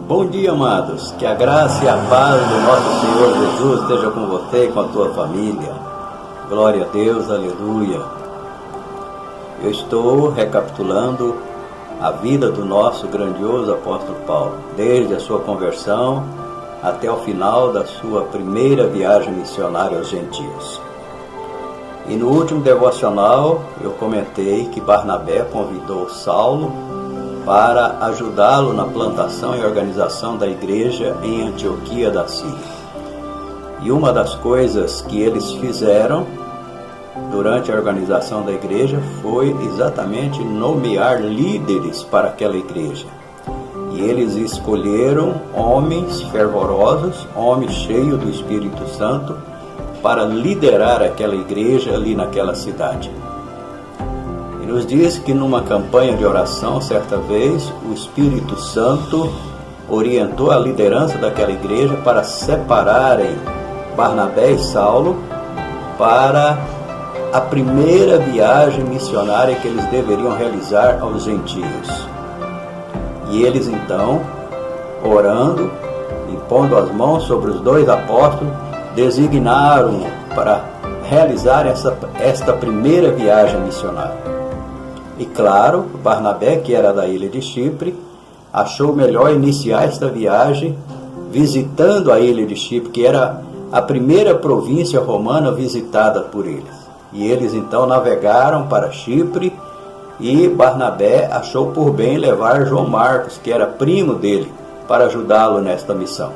Bom dia, amados. Que a graça e a paz do nosso Senhor Jesus esteja com você e com a tua família. Glória a Deus, aleluia. Eu estou recapitulando a vida do nosso grandioso apóstolo Paulo, desde a sua conversão até o final da sua primeira viagem missionária aos gentios. E no último devocional eu comentei que Barnabé convidou Saulo para ajudá-lo na plantação e organização da igreja em Antioquia da Síria. E uma das coisas que eles fizeram durante a organização da igreja foi exatamente nomear líderes para aquela igreja. E eles escolheram homens fervorosos, homens cheios do Espírito Santo, para liderar aquela igreja ali naquela cidade. E nos diz que numa campanha de oração, certa vez, o Espírito Santo orientou a liderança daquela igreja para separarem Barnabé e Saulo para a primeira viagem missionária que eles deveriam realizar aos gentios. E eles então, orando, impondo as mãos sobre os dois apóstolos, designaram para realizar esta primeira viagem missionária. E claro, Barnabé, que era da ilha de Chipre, achou melhor iniciar esta viagem visitando a ilha de Chipre, que era a primeira província romana visitada por eles. E eles então navegaram para Chipre e Barnabé achou por bem levar João Marcos, que era primo dele, para ajudá-lo nesta missão.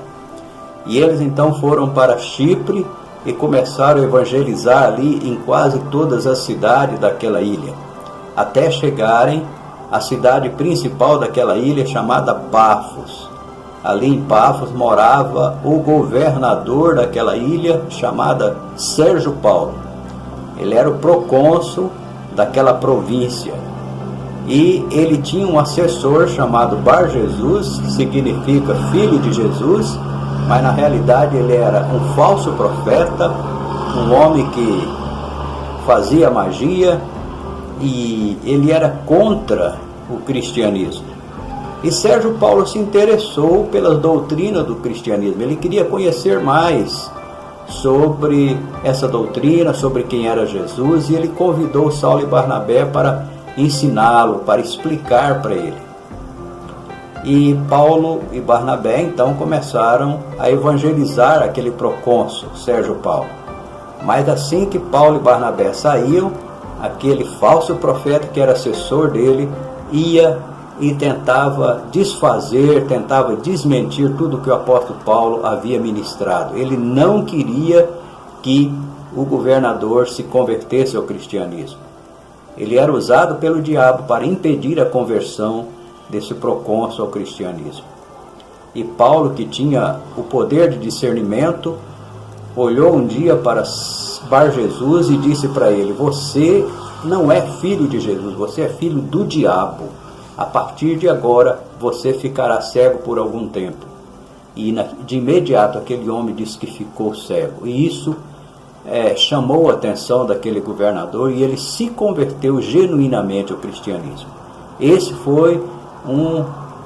E eles então foram para Chipre e começaram a evangelizar ali em quase todas as cidades daquela ilha, até chegarem à cidade principal daquela ilha, chamada Pafos. Ali em Pafos morava o governador daquela ilha, chamada Sérgio Paulo. Ele era o procônsul daquela província. E ele tinha um assessor chamado Bar Jesus, que significa filho de Jesus, mas na realidade ele era um falso profeta, um homem que fazia magia, e ele era contra o cristianismo. E Sérgio Paulo se interessou pelas doutrinas do cristianismo. Ele queria conhecer mais sobre essa doutrina, sobre quem era Jesus, e ele convidou Saulo e Barnabé para ensiná-lo, para explicar para ele. E Paulo e Barnabé então começaram a evangelizar aquele procônsul, Sérgio Paulo. Mas assim que Paulo e Barnabé saíam, aquele falso profeta que era assessor dele ia e tentava desfazer, tentava desmentir tudo que o apóstolo Paulo havia ministrado. Ele não queria que o governador se convertesse ao cristianismo. Ele era usado pelo diabo para impedir a conversão desse procônsul ao cristianismo. E Paulo, que tinha o poder de discernimento, olhou um dia para Bar Jesus e disse para ele: você não é filho de Jesus, você é filho do diabo. A partir de agora você ficará cego por algum tempo. E de imediato aquele homem disse que ficou cego. E isso chamou a atenção daquele governador e ele se converteu genuinamente ao cristianismo. Esse foi um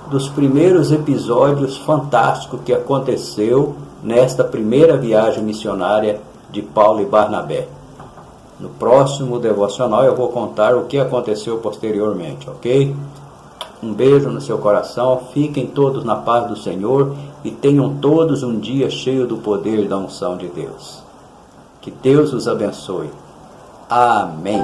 dos primeiros episódios fantásticos que aconteceu nesta primeira viagem missionária de Paulo e Barnabé. No próximo devocional eu vou contar o que aconteceu posteriormente, ok? Um beijo no seu coração, fiquem todos na paz do Senhor e tenham todos um dia cheio do poder e da unção de Deus. Que Deus os abençoe. Amém.